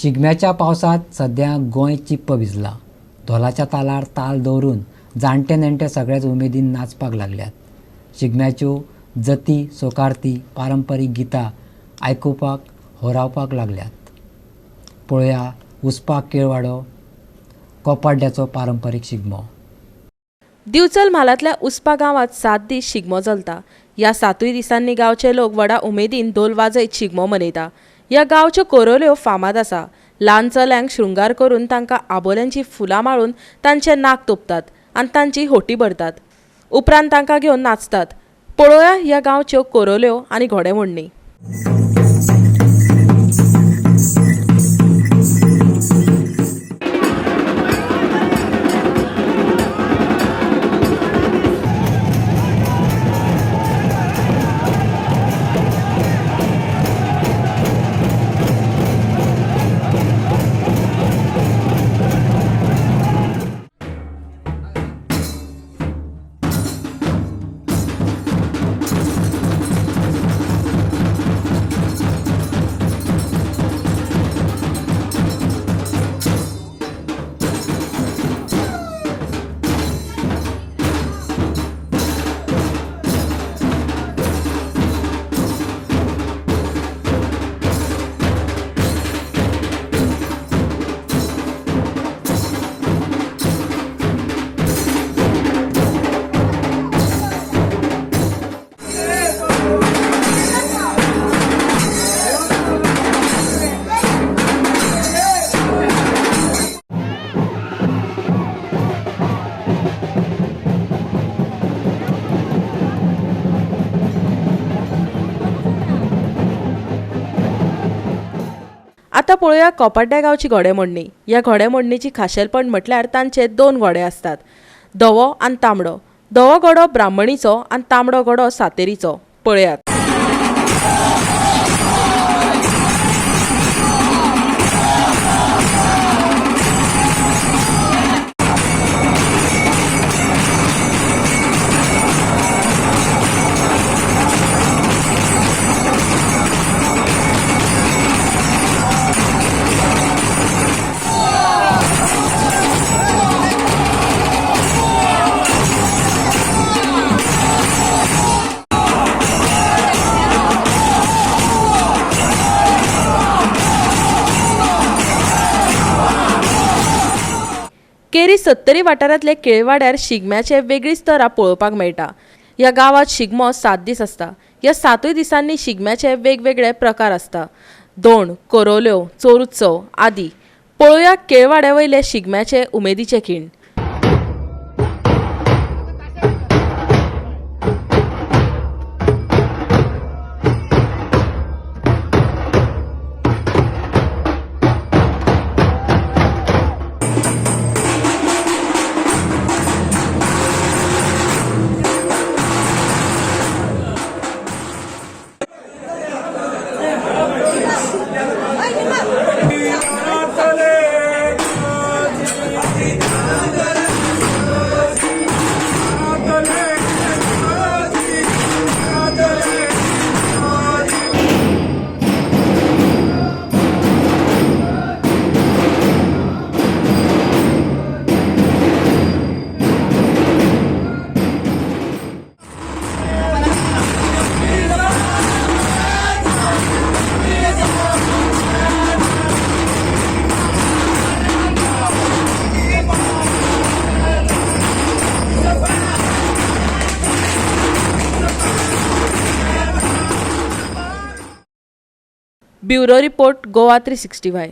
शिगम्याच्या पावसात सध्या गोंय चिप्प भिजला। ढोलाच्या तालार ताल दवरून जाणटे नेणटे सगळेच उमेदीन नाचपाक लागल्यात। शिगम्याच्यो जती सोकारती पारंपरीक गितां आयकुपाक होरावपाक लागल्यात। पळोवया उसपा केळवाडो कोपाड्ड्याचो पारंपरीक शिगमो। दिवचल म्हालांतल्या उसपा गांवांत 7 दीस शिगमो चलता। ह्या 7 दिसांनी गांवचे लोक व्हडा उमेदीन ढोल वाजयत शिगमो मनयता। ह्या गांवच्यो कोरोल्यो फामाद आसा। ल्हान चल्यांक शृंगार करून तांकां आबोल्यांची फुलां माळून तांचे नाक तोपतात आनी तांची होटी भरतात। उपरांत तांकां घेवन नाचतात। पळोवया ह्या गांवच्यो कोरोल्यो आनी घोडेमोडणी। आता पळोवया कोपाड्ड्या गांवची घोडेमोडणी। ह्या घोडेमोडणीची खाशेलपण म्हटल्यार तांचे 2 घोडे आसतात, धवो आनी तांबडो। धवो घोडो ब्राह्मणीचो आनी तांबडो घोडो सातेरीचो। पळयात। केरी 70 वाठारांतले केळवाड्यार शिगम्याचे वेगळीच तरा पळोवपाक मेळटा। ह्या गांवांत शिगमो 7 दीस आसता। ह्या 7 दिसांनी शिगम्याचे वेगवेगळे प्रकार आसता, दोण, कोरोल्यो, चोरुत्सव आदी। पळोवया केळवाड्या वयले शिगम्याचे उमेदीचे खीण। Bureau report Goa 365।